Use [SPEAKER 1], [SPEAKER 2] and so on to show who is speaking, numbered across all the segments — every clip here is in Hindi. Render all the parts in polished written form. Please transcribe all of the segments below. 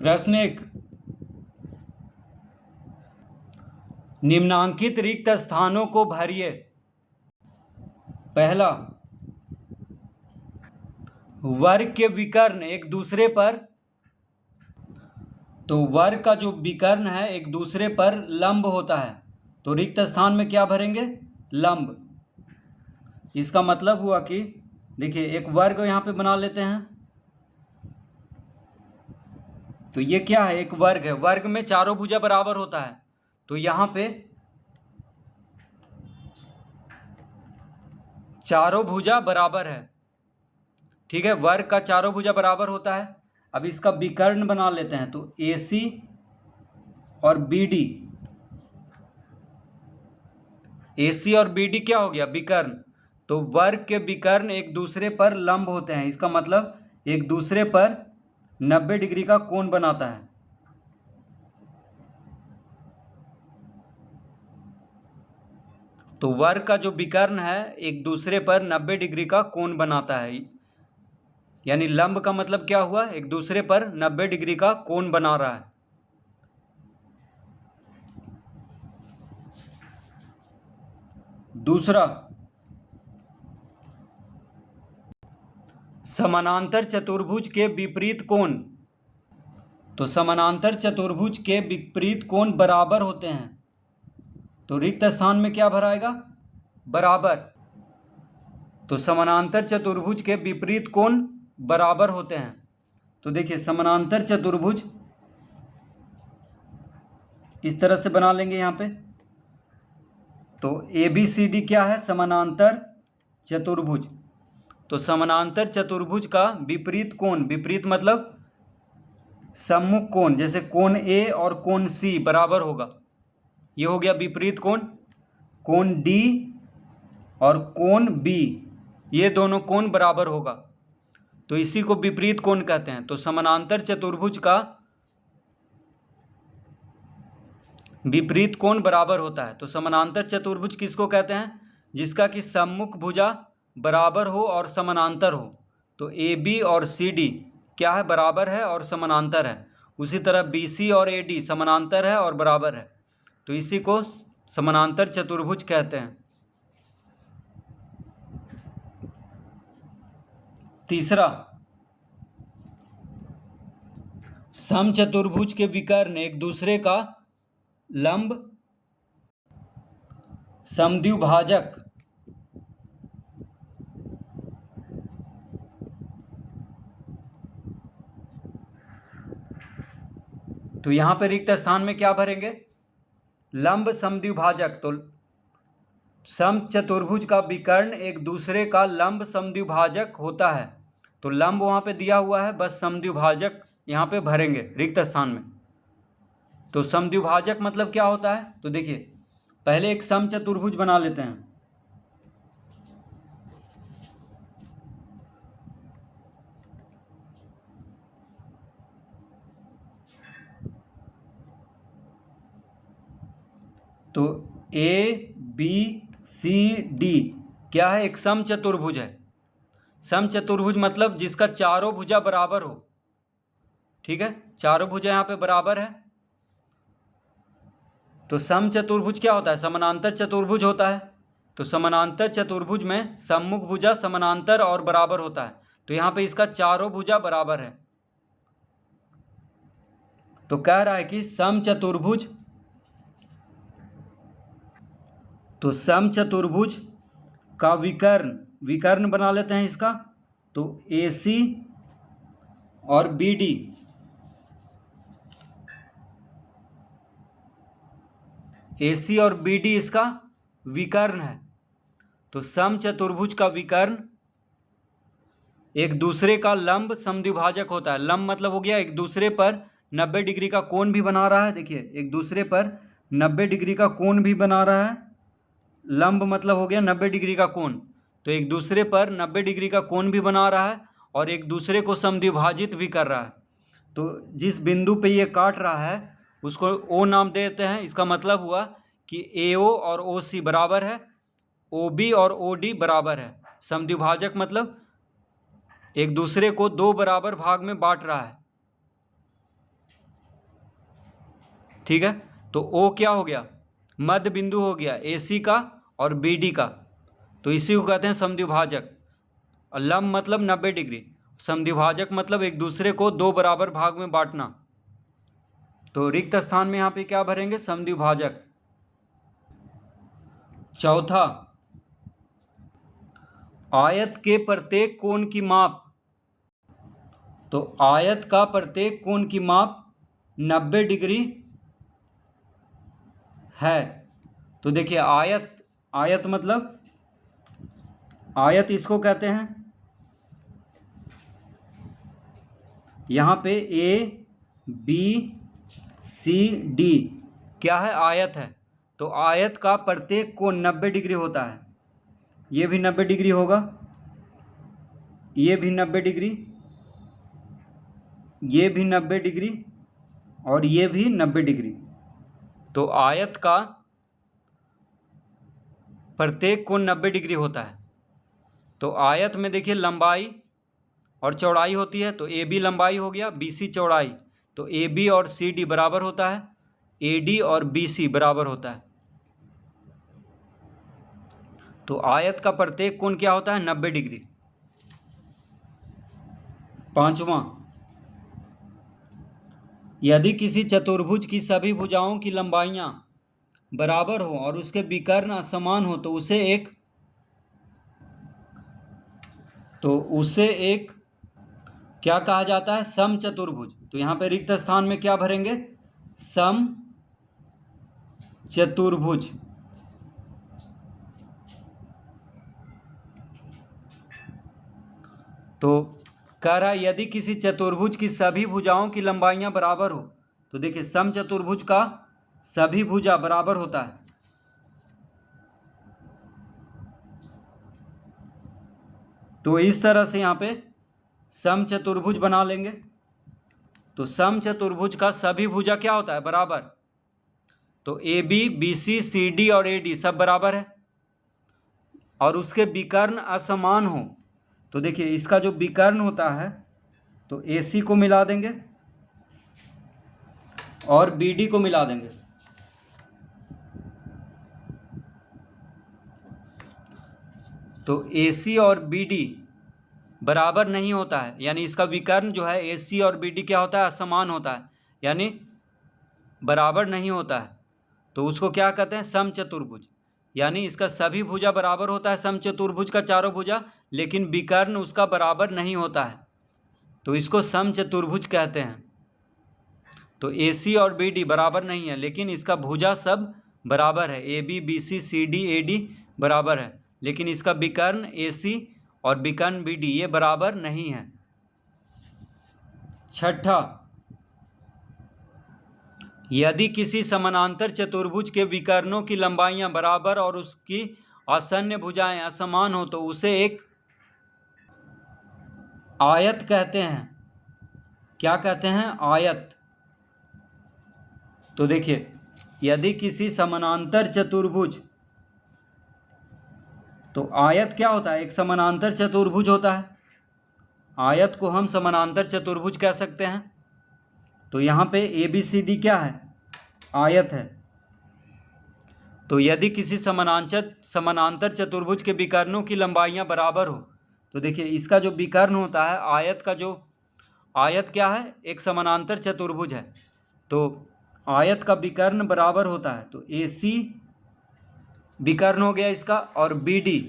[SPEAKER 1] प्रश्न 1, निम्नांकित रिक्त स्थानों को भरिए। पहला, वर्ग के विकर्ण एक दूसरे पर, तो वर्ग का जो विकर्ण है एक दूसरे पर लंब होता है, तो रिक्त स्थान में क्या भरेंगे? लंब। इसका मतलब हुआ कि देखिए एक वर्ग यहाँ पे बना लेते हैं, तो ये क्या है? एक वर्ग है। वर्ग में चारों भुजा बराबर होता है, तो यहाँ पे चारों भुजा बराबर है। ठीक है, वर्ग का चारों भुजा बराबर होता है। अब इसका विकर्ण बना लेते हैं, तो AC और BD, AC और BD क्या हो गया? विकर्ण। तो वर्ग के विकर्ण एक दूसरे पर लंब होते हैं, इसका मतलब एक दूसरे पर 90 डिग्री का कोण बनाता है। तो वर्ग का जो विकर्ण है एक दूसरे पर 90 डिग्री का कोण बनाता है, यानी लंब का मतलब क्या हुआ? एक दूसरे पर 90 डिग्री का कोण बना रहा है। दूसरा, समानांतर चतुर्भुज के विपरीत कोण, तो समानांतर चतुर्भुज के विपरीत कोण बराबर होते हैं, तो रिक्त स्थान में क्या भराएगा? बराबर। तो समानांतर चतुर्भुज के विपरीत कोण बराबर होते हैं, तो देखिए समानांतर चतुर्भुज इस तरह से बना लेंगे यहाँ पे। तो ABCD क्या है? समानांतर चतुर्भुज। तो समानांतर चतुर्भुज का विपरीत कोण, विपरीत मतलब सम्मुख कोण, जैसे कोण A और कोण C बराबर होगा, ये हो गया विपरीत कोण। कोण D और कोण B, ये दोनों कोण बराबर होगा, तो इसी को विपरीत कोण कहते हैं। तो समानांतर चतुर्भुज का विपरीत कोण बराबर होता है। तो समानांतर चतुर्भुज किसको कहते हैं? जिसका कि सम्मुख भुजा बराबर हो और समानांतर हो। तो AB और CD क्या है? बराबर है और समानांतर है। उसी तरह BC और AD समानांतर है और बराबर है, तो इसी को समानांतर चतुर्भुज कहते हैं। तीसरा, समचतुर्भुज के विकर्ण एक दूसरे का लंब समद्विभाजक, तो यहां पे रिक्त स्थान में क्या भरेंगे? लंब समद्विभाजक। तो समचतुर्भुज का विकर्ण एक दूसरे का लंब समद्विभाजक होता है, तो लंब वहां पे दिया हुआ है, बस समद्विभाजक यहाँ पे भरेंगे रिक्त स्थान में। तो समद्विभाजक मतलब क्या होता है? तो देखिए पहले एक समचतुर्भुज बना लेते हैं, तो ABCD क्या है? एक समचतुर्भुज है। समचतुर्भुज मतलब जिसका चारों भुजा बराबर हो। ठीक है, चारों भुजा यहाँ पे बराबर है। तो समचतुर्भुज क्या होता है? समानांतर चतुर्भुज होता है। तो समानांतर चतुर्भुज में सम्मुख भुजा समानांतर और बराबर होता है, तो यहाँ पे इसका चारों भुजा बराबर है। तो कह रहा है कि समचतुर्भुज, तो समचतुर्भुज का विकर्ण, विकर्ण बना लेते हैं इसका, तो AC और BD, AC और BD इसका विकर्ण है। तो समचतुर्भुज का विकर्ण एक दूसरे का लंब समद्विभाजक होता है। लंब मतलब हो गया एक दूसरे पर 90 डिग्री का कोण भी बना रहा है। देखिए एक दूसरे पर 90 डिग्री का कोण भी बना रहा है। लंब मतलब हो गया 90 डिग्री का कोण, तो एक दूसरे पर 90 डिग्री का कोण भी बना रहा है और एक दूसरे को समद्विभाजित भी कर रहा है। तो जिस बिंदु पे ये काट रहा है उसको O नाम देते हैं। इसका मतलब हुआ कि AO और OC बराबर है, OB और OD बराबर है। समद्विभाजक मतलब एक दूसरे को दो बराबर भाग में बांट रहा है। ठीक है। तो ओ क्या हो गया, मध्य बिंदु हो गया AC का और BD का, तो इसी को कहते हैं समद्विभाजक। और लंब मतलब 90 डिग्री, समद्विभाजक मतलब एक दूसरे को दो बराबर भाग में बांटना। तो रिक्त स्थान में यहाँ पे क्या भरेंगे, समद्विभाजक। चौथा, आयत के प्रत्येक कोण की माप। तो आयत का प्रत्येक कोण की माप 90 डिग्री है। तो देखिए आयत मतलब, आयत इसको कहते हैं, यहाँ पे ABCD क्या है, आयत है। तो आयत का प्रत्येक कोण 90 डिग्री होता है। ये भी 90 डिग्री होगा, ये भी 90 डिग्री, ये भी 90 डिग्री और ये भी 90 डिग्री। तो आयत का प्रत्येक कोण 90 डिग्री होता है। तो आयत में देखिए लंबाई और चौड़ाई होती है, तो AB लंबाई हो गया, BC चौड़ाई, तो AB और CD बराबर होता है, AD और BC बराबर होता है। तो आयत का प्रत्येक कोण क्या होता है, 90 डिग्री। पांचवा, यदि किसी चतुर्भुज की सभी भुजाओं की लंबाइयां बराबर हो और उसके विकर्ण असमान हो तो उसे एक क्या कहा जाता है, समचतुर्भुज। तो यहाँ पे रिक्त स्थान में क्या भरेंगे, समचतुर्भुज। तो कह रहा है यदि किसी चतुर्भुज की सभी भुजाओं की लंबाइयां बराबर हो, तो देखिए समचतुर्भुज का सभी भुजा बराबर होता है। तो इस तरह से यहाँ पे समचतुर्भुज बना लेंगे। तो समचतुर्भुज का सभी भुजा क्या होता है, बराबर। तो AB BC CD और AD सब बराबर है और उसके विकर्ण असमान हो, तो देखिए इसका जो विकर्ण होता है तो AC को मिला देंगे और BD को मिला देंगे। तो AC और BD बराबर नहीं होता है, यानी इसका विकर्ण जो है AC और BD क्या होता है, असमान होता है, यानी बराबर नहीं होता है। तो उसको क्या कहते हैं, समचतुर्भुज। यानी इसका सभी भुजा बराबर होता है, समचतुर्भुज का चारों भुजा, लेकिन विकर्ण उसका बराबर नहीं होता है, तो इसको समचतुर्भुज कहते हैं। तो AC और BD बराबर नहीं है, लेकिन इसका भुजा सब बराबर है, AB BC CD AD बराबर है, लेकिन इसका विकर्ण AC और विकर्ण BD ये बराबर नहीं है। छठा, यदि किसी समानांतर चतुर्भुज के विकर्णों की लंबाइयां बराबर और उसकी आसन्न भुजाएं असमान हो तो उसे एक आयत कहते हैं। क्या कहते हैं, आयत। तो देखिए यदि किसी समानांतर चतुर्भुज, तो आयत क्या होता है, एक समानांतर चतुर्भुज होता है। आयत को हम समानांतर चतुर्भुज कह सकते हैं। तो यहाँ पे ABCD क्या है, आयत है। तो यदि किसी समानांतर चतुर्भुज के विकर्णों की लंबाइयां बराबर हो, तो देखिए इसका जो विकर्ण होता है आयत का, जो आयत क्या है, एक समानांतर चतुर्भुज है, तो आयत का विकर्ण बराबर होता है। तो AC विकर्ण हो गया इसका, और BD,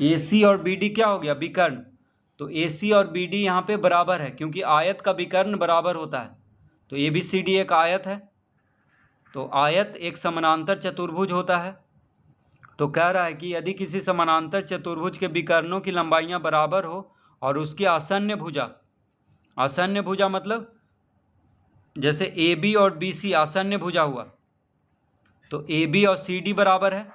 [SPEAKER 1] AC और BD क्या हो गया, विकर्ण। तो AC और BD यहाँ पे बराबर है, क्योंकि आयत का विकर्ण बराबर होता है। तो ABCD एक आयत है। तो आयत एक समानांतर चतुर्भुज होता है। तो कह रहा है कि यदि किसी समानांतर चतुर्भुज के विकर्णों की लंबाइयां बराबर हो और उसकी आसन्न भुजा मतलब जैसे AB और BC आसन्न भुजा हुआ, तो AB और CD बराबर है,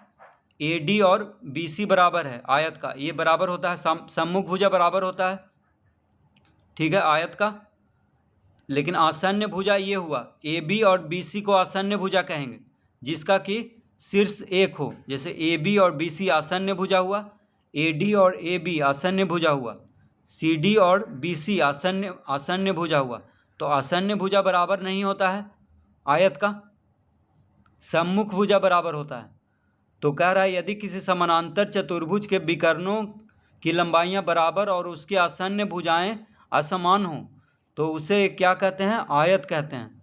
[SPEAKER 1] AD और BC बराबर है आयत का, ये बराबर होता है, सम्मुख भुजा बराबर होता है, ठीक है, आयत का। लेकिन आसन्न भुजा ये हुआ, AB और BC को आसन्न भुजा कहेंगे जिसका कि शीर्ष एक हो। जैसे AB और BC आसन्न भुजा हुआ, AD और AB आसन्न भुजा हुआ, CD और BC आसन्न भुजा हुआ। तो आसन्न भुजा बराबर नहीं होता है आयत का, सम्मुख भुजा बराबर होता है। तो कह रहा है यदि किसी समानांतर चतुर्भुज के विकर्णों की लंबाइयां बराबर और उसकी आसन्न भुजाएं असमान हों तो उसे क्या कहते हैं? आयत कहते हैं।